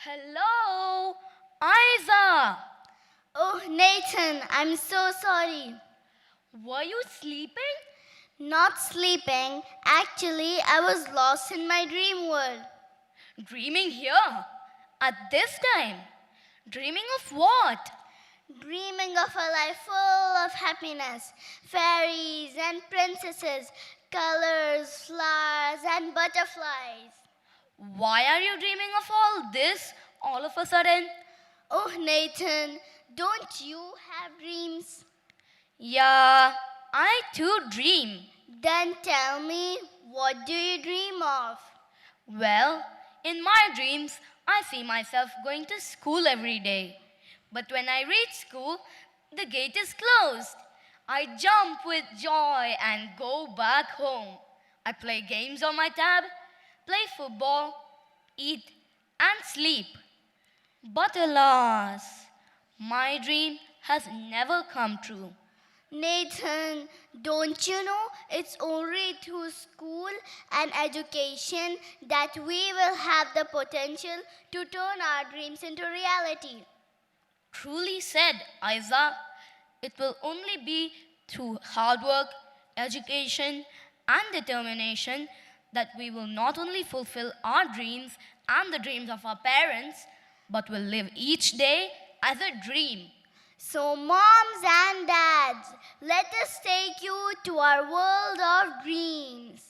Hello, Isa. Oh, Nathan, I'm so sorry. Were you sleeping? Not sleeping. Actually, I was lost in my dream world. Dreaming here? At this time? Dreaming of what? Dreaming of a life full of happiness, fairies and princesses, colors, flowers, and butterflies. Why are you dreaming of all this all of a sudden? Oh, Nathan, don't you have dreams? Yeah, I too dream. Then tell me, what do you dream of? Well, in my dreams, I see myself going to school every day. But when I reach school, the gate is closed. I jump with joy and go back home. I play games on my tab, play football, eat, and sleep. But alas, my dream has never come true. Nathan, don't you know it's only through school and education that we will have the potential to turn our dreams into reality? Truly said, Isa, it will only be through hard work, education, and determination that we will not only fulfill our dreams and the dreams of our parents, but will live each day as a dream. So, moms and dads, let us take you to our world of dreams.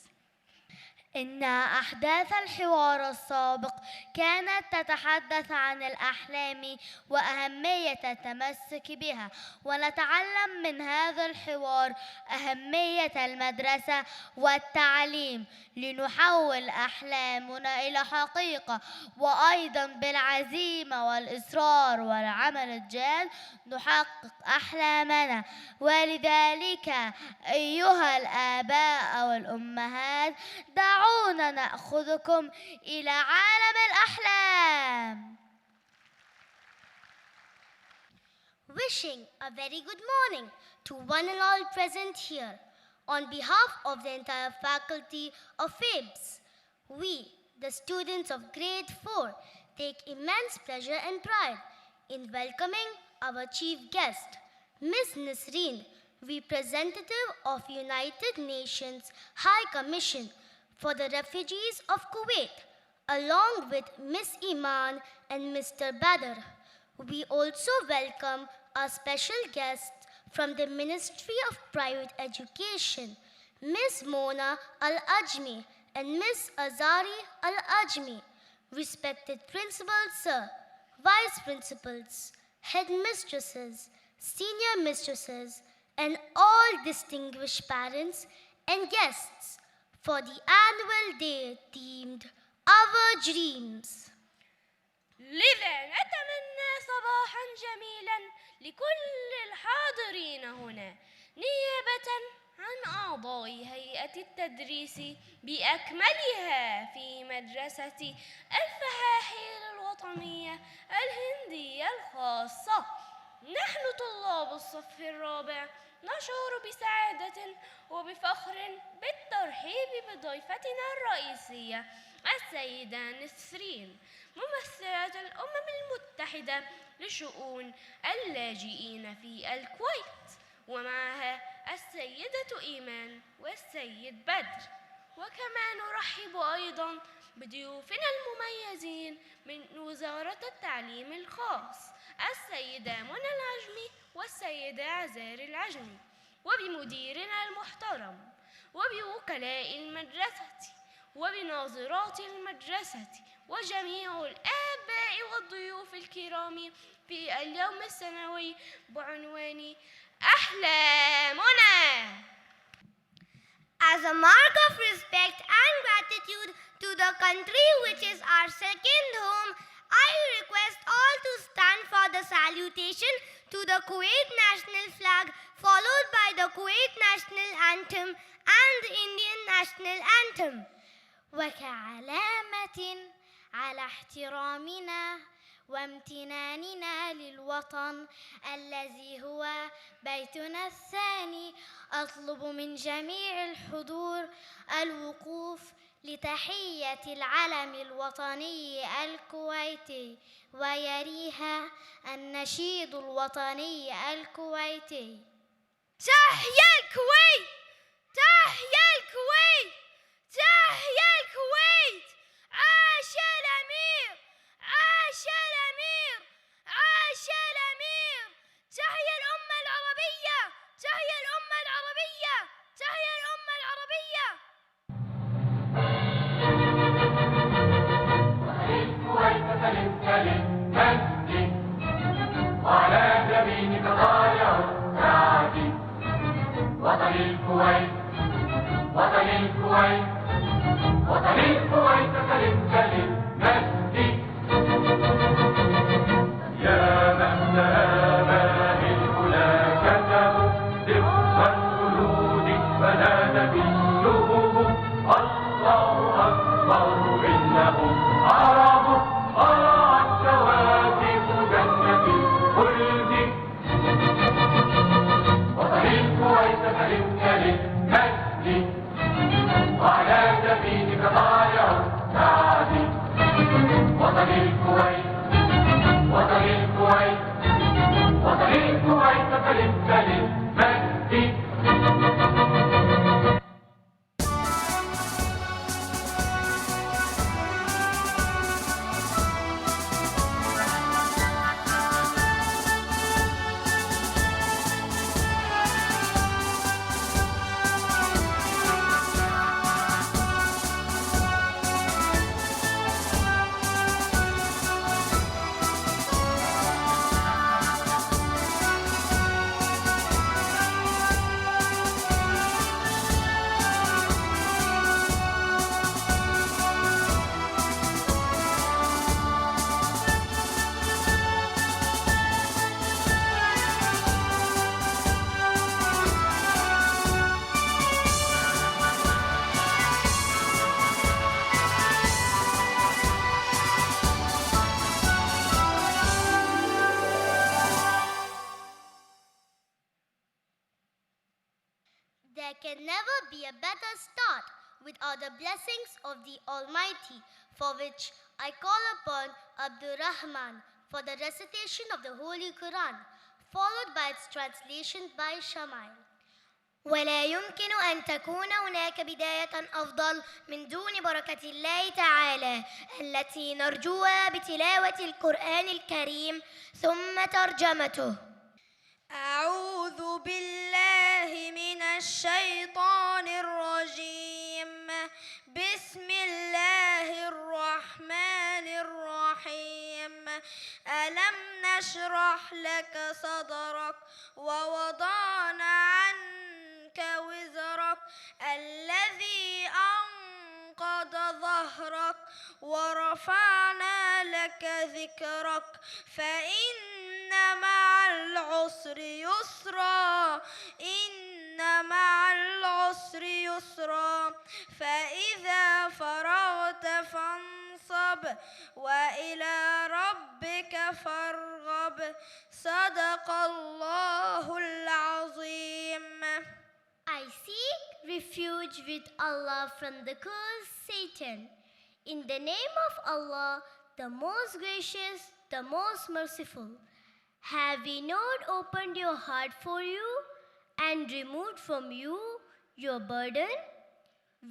إن أحداث الحوار السابق كانت تتحدث عن الأحلام وأهمية التمسك بها، ونتعلم من هذا الحوار أهمية المدرسة والتعليم لنحول أحلامنا إلى حقيقة، وأيضا بالعزيمة والإصرار والعمل الجاد نحقق أحلامنا. ولذلك أيها الآباء والأمهات، دعونا نأخذكم إلى عالم الأحلام. Wishing a very good morning to one and all present here. On behalf of the entire faculty of FAIPS, we, the students of grade 4, take immense pleasure and pride in welcoming our chief guest, Miss Nisreen, representative of United Nations High Commission for the Refugees of Kuwait, along with Miss Iman and Mr. Badr. We also welcome our special guests from the Ministry of Private Education, Miss Mona Al-Ajmi and Miss Azari Al-Ajmi, respected principals, sir, vice principals, headmistresses, senior mistresses, and all distinguished parents and guests for the annual day themed Our Dreams. لذا نتمنى صباحا جميلا لكل الحاضرين هنا نيابة عن أعضاء هيئة التدريس بأكملها في مدرسة الفحاحيل الوطنية الهندية الخاصة. نحن طلاب الصف الرابع نشعر بسعادة وبفخر بالترحيب بضيفتنا الرئيسية السيدة نسرين، ممثلة الأمم المتحدة لشؤون اللاجئين في الكويت، ومعها السيدة إيمان والسيد بدر. وكما نرحب أيضا بضيوفنا المميزين من وزارة التعليم الخاص السيدة منى العجمي والسيدة عزار العجمي، وبمديرنا المحترم، وبوكلاء المدرسة، وبناظرات المدرسة، وجميع الآباء والضيوف الكرام في اليوم السنوي بعنوان أحلامنا. As a mark of respect and gratitude to the country which is our second home, I request all to stand for the salutation to the Kuwait national flag, followed by the Kuwait national anthem and the Indian national anthem. وكعلامة على احترامنا وامتناننا للوطن الذي هو بيتنا الثاني، أطلب من جميع الحضور الوقوف لتحية العلم الوطني الكويتي ويليها النشيد الوطني الكويتي. تحيا الكويت، تحيا الكويت، تحيا الكويت. عاش الأمير، عاش الأمير، عاش الأمير. تحيا الأمة العربية، تحيا الأمة العربية، تحيا الأمة العربية. الكويت سلم سلم مجدي، وعلى جبينك طالع سعدي. وطن الكويت، وطن الكويت، وطن الكويت سلم سلم مجدي. يا مهد آباء الأولى كتبوا ذكرى الخلود فنادى بالشهوب الله أكبر إنهم عرب طلعت كواكب جنة الخلد. وطن الكويت سلم سلم مجدي، وعلى جبينك طالع سعدي. وطن الكويت، وطن الكويت، وطن الكويت سلم سلم مجدي. There can never be a better start without the blessings of the Almighty, for which I call upon Abdur Rahman for the recitation of the Holy Quran, followed by its translation by Shamil. ولا يمكن أن تكون هناك بداية أفضل من دون بركة الله تعالى التي نرجوها بتلاوة القرآن الكريم ثم ترجمته. أعوذ بالله من الشيطان الرجيم. بسم الله الرحمن الرحيم. ألم نشرح لك صدرك ووضعنا عنك وزرك الذي أنقض ظهرك ورفعنا لك ذكرك فإن مع العسر يسرا، إن مع العسر يسرا. فإذا فرغت فانصب وإلى ربك فارغب. صدق الله العظيم. I seek refuge with Allah from the curse Satan. In the name of Allah, the most gracious, the most merciful. Have we not opened your heart for you and removed from you your burden,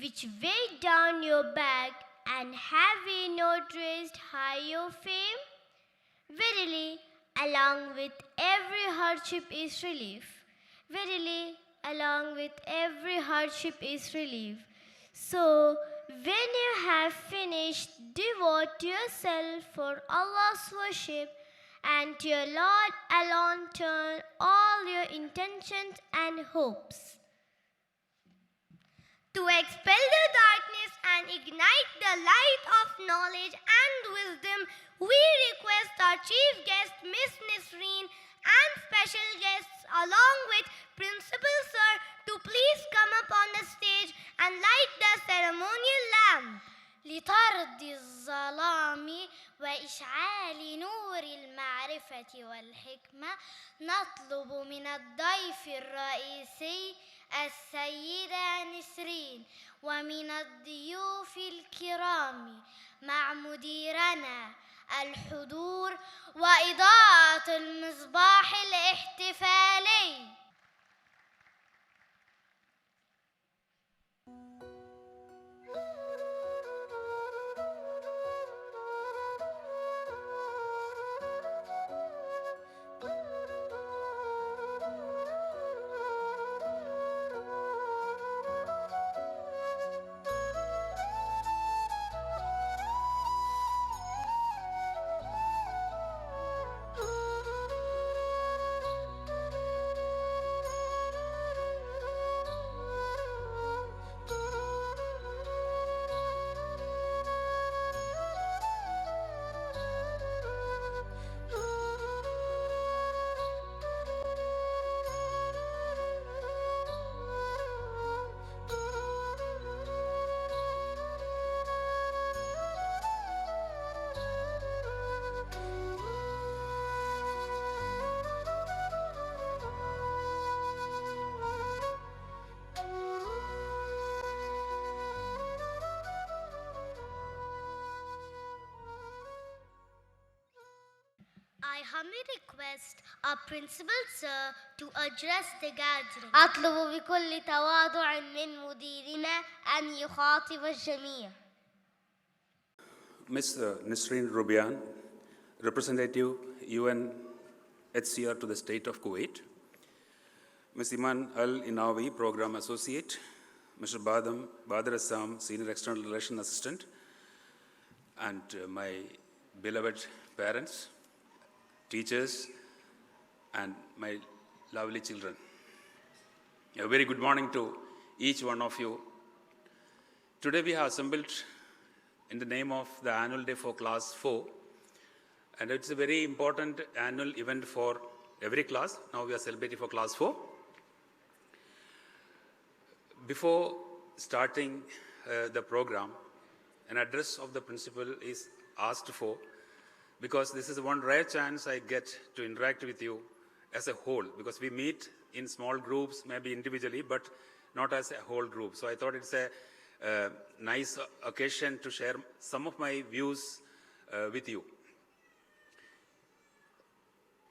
which weighed down your back, and have we not raised high your fame? Verily, along with every hardship is relief. Verily, along with every hardship is relief. So, when you have finished, devote yourself for Allah's worship, and to your Lord alone turn all your intentions and hopes. To expel the darkness and ignite the light of knowledge and wisdom, we request our chief guest, Miss Nisreen, and special guests along with Principal Sir to please come up on the stage and light the ceremonial lamp. لطرد الظلام وإشعال نور المعرفة المعرفة والحكمة نطلب من الضيف الرئيسي السيدة نسرين ومن الضيوف الكرام مع مديرنا الحضور وإضاءة المصباح الاحتفالي. I humbly request our principal sir to address the gathering. أطلب بكل تواضع من مديرنا أن يخاطب الجميع. Ms. Nisreen Rubian, Representative UNHCR to the State of Kuwait. Ms. Iman Al-Inawi, Program Associate. Mr. Badr Assam, Senior External Relations Assistant. And my beloved parents, teachers, and my lovely children. A very good morning to each one of you. Today we have assembled in the name of the annual day for Class 4, and it's a very important annual event for every class. Now we are celebrating for Class 4. Before starting the program, an address of the principal is asked for, because this is one rare chance I get to interact with you as a whole, because we meet in small groups, maybe individually, but not as a whole group. So I thought it's a nice occasion to share some of my views with you.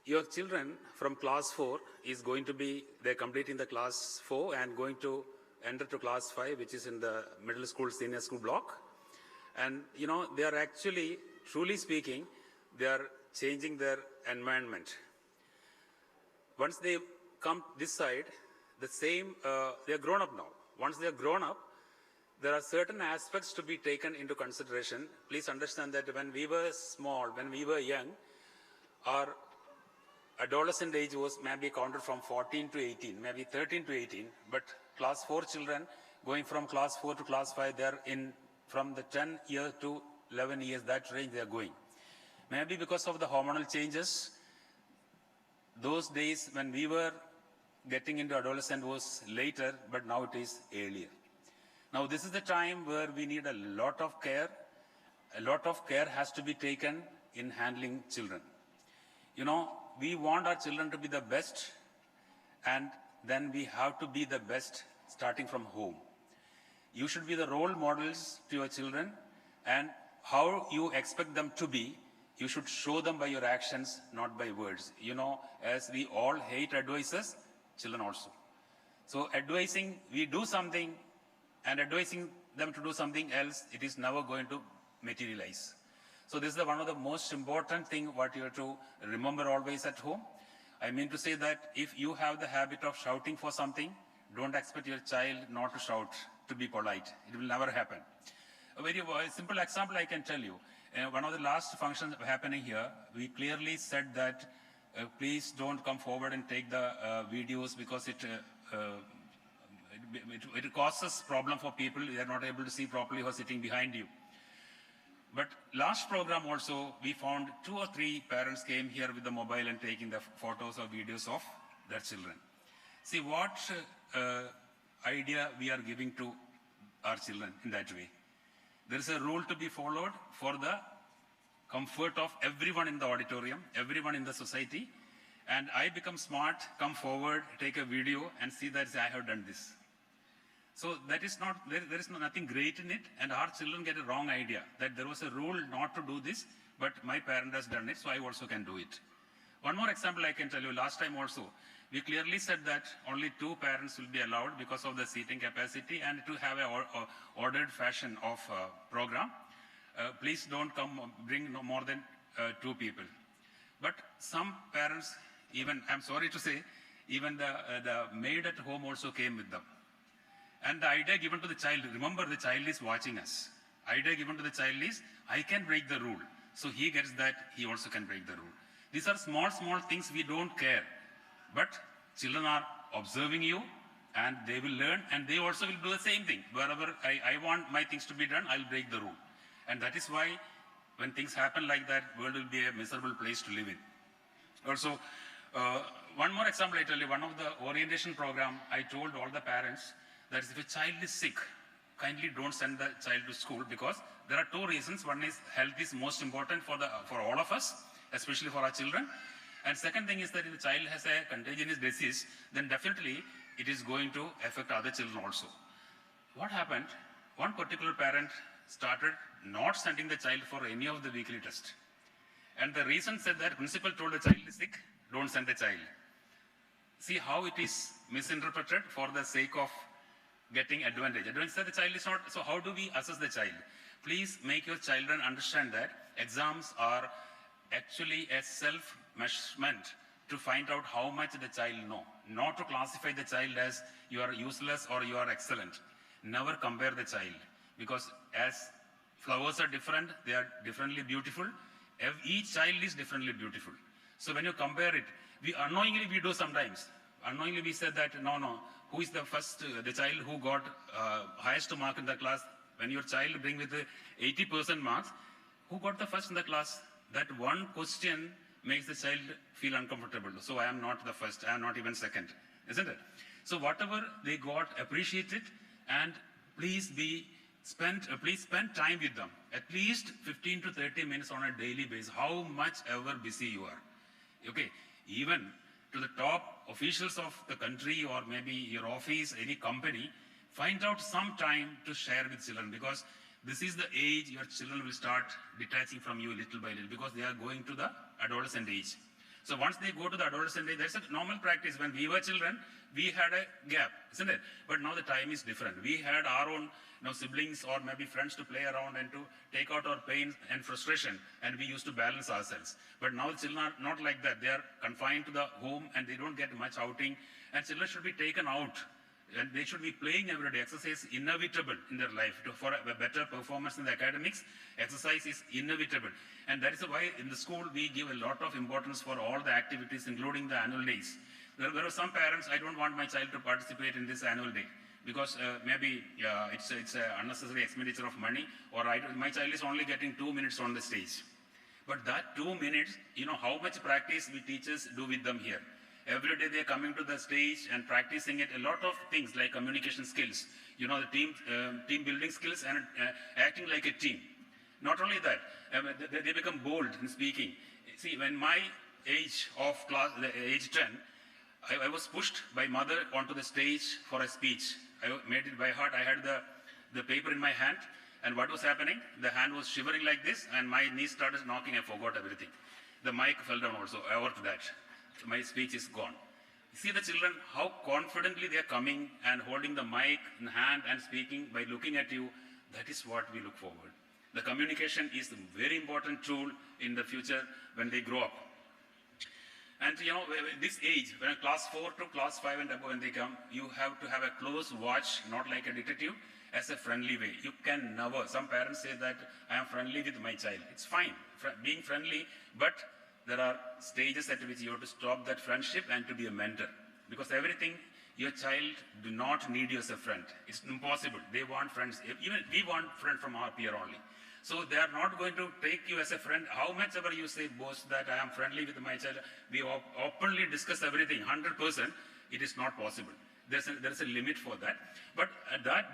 Your children from Class 4 is going to be, they're completing the Class 4 and going to enter to Class 5, which is in the middle school, senior school block. And, you know, they are actually, truly speaking, they are changing their environment. Once they come this side, the same, they are grown up now. Once they are grown up, there are certain aspects to be taken into consideration. Please understand that when we were small, when we were young, our adolescent age was maybe counted from 14 to 18, maybe 13 to 18, but Class 4 children going from Class 4 to Class 5, they're in from the 10 years to 11 years, that range they are going. Maybe because of the hormonal changes, those days when we were getting into adolescence was later, but now it is earlier. Now this is the time where we need a lot of care. A lot of care has to be taken in handling children. You know, we want our children to be the best, and then we have to be the best starting from home. You should be the role models to your children, and how you expect them to be, you should show them by your actions, not by words. You know, as we all hate advisors, children also. So advising, we do something, and advising them to do something else, it is never going to materialize. So this is one of the most important thing what you have to remember always at home. I mean to say that if you have the habit of shouting for something, don't expect your child not to shout, to be polite. It will never happen. A very simple example I can tell you. One of the last functions happening here, we clearly said that please don't come forward and take the videos, because it causes problem for people. They are not able to see properly who are sitting behind you. But last program also, we found 2 or 3 parents came here with the mobile and taking the photos or videos of their children. See what idea we are giving to our children in that way. There is a rule to be followed for the comfort of everyone in the auditorium, everyone in the society, and I become smart, come forward, take a video, and see that I have done this. So that is not, there is nothing great in it, and our children get a wrong idea that there was a rule not to do this, but my parent has done it, so I also can do it. One more example I can tell you, last time also, we clearly said that only 2 parents will be allowed because of the seating capacity and to have a ordered fashion of program. Please don't bring no more than 2 people. But some parents, even, I'm sorry to say, even the maid at home also came with them. And the idea given to the child, remember the child is watching us. Idea given to the child is, I can break the rule. So he gets that, he also can break the rule. These are small, small things we don't care. But children are observing you and they will learn and they also will do the same thing. Wherever I want my things to be done, I'll break the rule. And that is why when things happen like that, world will be a miserable place to live in. Also, one more example I tell you, one of the orientation program, I told all the parents that if a child is sick, kindly don't send the child to school because there are 2 reasons. One is health is most important for all of us, especially for our children. And second thing is that if the child has a contagious disease, then definitely it is going to affect other children also. What happened? One particular parent started not sending the child for any of the weekly tests. And the reason said that principal told the child is sick, don't send the child. See how it is misinterpreted for the sake of getting advantage. Advantage that the child is not, so how do we assess the child? Please make your children understand that exams are actually a self-measurement to find out how much the child know, not to classify the child as you are useless or you are excellent. Never compare the child because as flowers are different, they are differently beautiful. Each child is differently beautiful. So when you compare it, we unknowingly we do sometimes. Unknowingly we said that, no, who is the first, the child who got highest mark in the class? When your child bring with 80% marks, who got the first in the class? That one question makes the child feel uncomfortable. So I am not the first, I am not even second, isn't it? So whatever they got, appreciate it, and please spend time with them. At least 15 to 30 minutes on a daily basis, how much ever busy you are. Okay, even to the top officials of the country or maybe your office, any company, find out some time to share with children because this is the age your children will start detaching from you little by little because they are going to the adolescent age. So once they go to the adolescent age, there's a normal practice. When we were children, we had a gap, isn't it? But now the time is different. We had our own siblings or maybe friends to play around and to take out our pain and frustration, and we used to balance ourselves. But now the children are not like that. They are confined to the home and they don't get much outing, and children should be taken out. And they should be playing every day. Exercise is inevitable in their life. For a better performance in the academics, exercise is inevitable. And that is why in the school we give a lot of importance for all the activities, including the annual days. There are some parents, I don't want my child to participate in this annual day because maybe it's an unnecessary expenditure of money, or my child is only getting 2 minutes on the stage. But that 2 minutes, how much practice we teachers do with them here. Every day they're coming to the stage and practicing it. A lot of things like communication skills, the team building skills and acting like a team. Not only that, they become bold in speaking. See, when my age of class, age 10, I was pushed by mother onto the stage for a speech. I made it by heart. I had the paper in my hand, and what was happening? The hand was shivering like this, and my knees started knocking. I forgot everything. The mic fell down also. I worked that. My speech is gone. See the children, how confidently they are coming and holding the mic in hand and speaking by looking at you. That is what we look forward. The communication is a very important tool in the future when they grow up. And this age, when class 4 to class 5 and above when they come, you have to have a close watch, not like a detective, as a friendly way. You can never, some parents say that I am friendly with my child. It's fine, being friendly, but there are stages at which you have to stop that friendship and to be a mentor. Because everything, your child do not need you as a friend. It's impossible. They want friends. Even we want friends from our peer only. So they are not going to take you as a friend. How much ever you say, boss, that I am friendly with my child, we openly discuss everything, 100%, it is not possible. There's a limit for that. But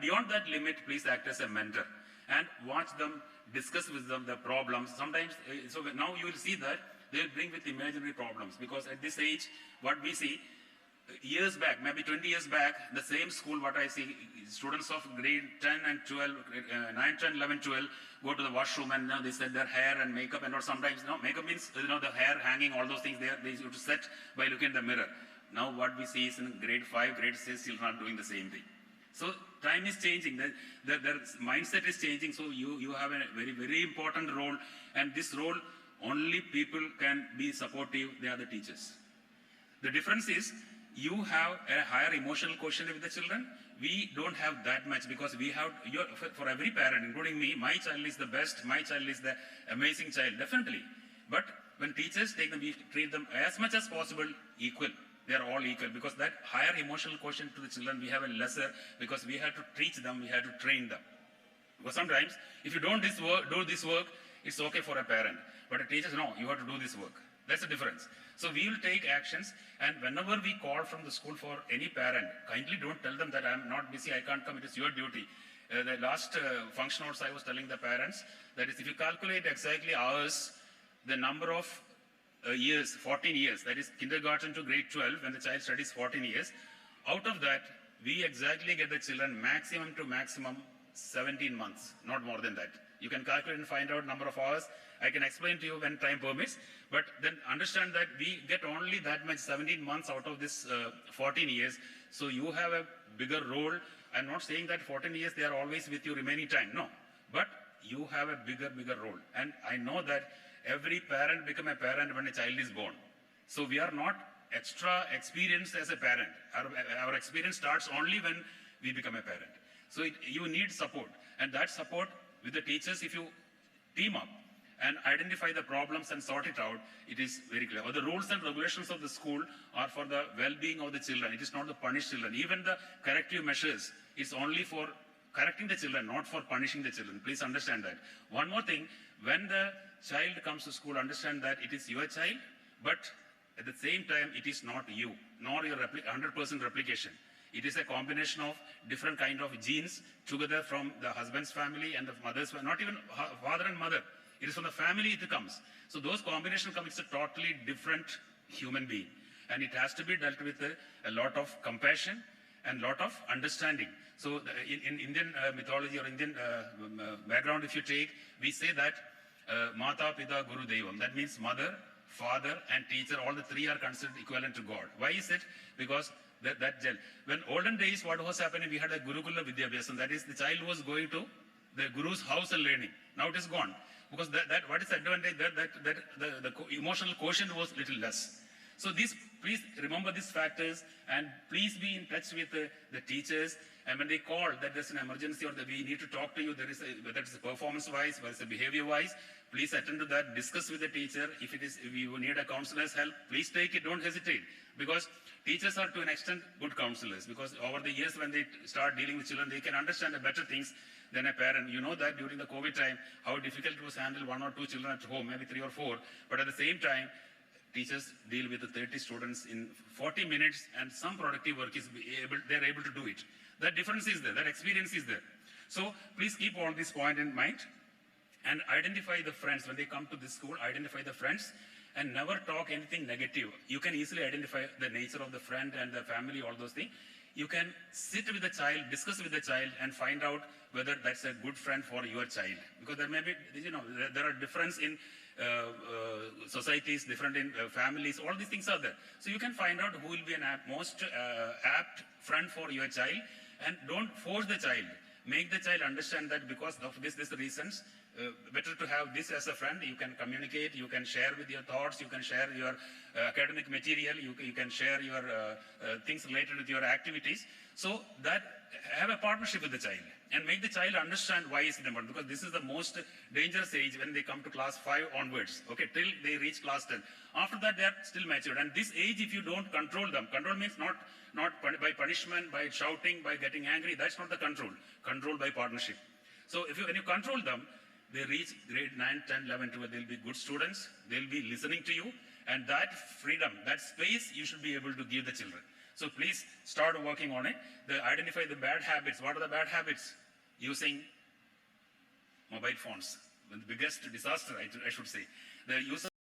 beyond that limit, please act as a mentor and watch them discuss with them the problems. Sometimes, so now you will see that they will bring with imaginary problems, because at this age, what we see, years back, maybe 20 years back, the same school, what I see, students of grade 10 and 12, 9, 10, 11, 12, go to the washroom and they set their hair and makeup, and or sometimes, makeup means, the hair hanging, all those things, they used to set by looking in the mirror. Now what we see is in grade 5, grade 6, children are doing the same thing. So time is changing, their mindset is changing, so you have a very, very important role, and this role, only people can be supportive, they are the teachers. The difference is, you have a higher emotional quotient with the children. We don't have that much, because we have, for every parent, including me, my child is the best, my child is the amazing child, definitely. But when teachers take them, we treat them as much as possible equal. They are all equal, because that higher emotional quotient to the children, we have a lesser, because we have to teach them, we have to train them. Because sometimes, if you don't do this work, it's okay for a parent. But a teacher says, no, you have to do this work. That's the difference. So we will take actions, and whenever we call from the school for any parent, kindly don't tell them that I'm not busy, I can't come, it is your duty. The last function also I was telling the parents, that is, if you calculate exactly hours, the number of years, 14 years, that is kindergarten to grade 12, when the child studies 14 years, out of that, we exactly get the children maximum to maximum 17 months, not more than that. You can calculate and find out number of hours. I can explain to you when time permits, but then understand that we get only that much, 17 months out of this 14 years. So you have a bigger role. I'm not saying that 14 years they are always with you remaining time, no. But you have a bigger role. And I know that every parent become a parent when a child is born. So we are not extra experienced as a parent. Our experience starts only when we become a parent. So you need support, and that support with the teachers, if you team up and identify the problems and sort it out, it is very clear. Or the rules and regulations of the school are for the well-being of the children. It is not to punish children. Even the corrective measures is only for correcting the children, not for punishing the children. Please understand that. One more thing, when the child comes to school, understand that it is your child, but at the same time, it is not you, nor your 100% replication. It is a combination of different kind of genes together from the husband's family and the mother's family, not even father and mother. It is from the family it comes. So those combination comes, it's a totally different human being. And it has to be dealt with a lot of compassion and lot of understanding. So in Indian mythology or Indian background, if you take, we say that Mata, Pita, Guru, Devam. That means mother, father and teacher, all the three are considered equivalent to God. Why is it? Because that gel. When olden days, what was happening, we had a Gurukula Vidyabhyasam. That is, the child was going to the Guru's house and learning. Now it is gone. Because what is the advantage? The emotional quotient was little less. So please remember these factors, and please be in touch with the teachers. And when they call that there's an emergency or that we need to talk to you, whether it's performance-wise, whether it's behavior-wise, please attend to that, discuss with the teacher. If you need a counselor's help, please take it, don't hesitate. Because teachers are to an extent good counselors, because over the years when they start dealing with children, they can understand better things than a parent. You know that during the COVID time, how difficult it was to handle 1 or 2 children at home, maybe 3 or 4. But at the same time, teachers deal with the 30 students in 40 minutes, and some productive work they're able to do it. That difference is there, that experience is there. So please keep all this point in mind and identify the friends. When they come to this school, identify the friends and never talk anything negative. You can easily identify the nature of the friend and the family, all those things. You can sit with the child, discuss with the child, and find out whether that's a good friend for your child. Because there may be, there are difference in societies, different in families, all these things are there. So you can find out who will be an most apt friend for your child, and don't force the child. Make the child understand that because of these reasons, better to have this as a friend. You can communicate, you can share with your thoughts, you can share your academic material, you can share your things related with your activities. So that have a partnership with the child and make the child understand why is it important, because this is the most dangerous age when they come to class 5 onwards, okay, till they reach class 10. After that, they are still matured. And this age, if you don't control them, control means not by punishment, by shouting, by getting angry, that's not the control. Control by partnership. So when you control them, they reach grade 9, 10, 11, 12, they'll be good students, they'll be listening to you, and that freedom, that space, you should be able to give the children. So please start working on it. Identify the bad habits. What are the bad habits? Using mobile phones. biggest disaster, I should say. The use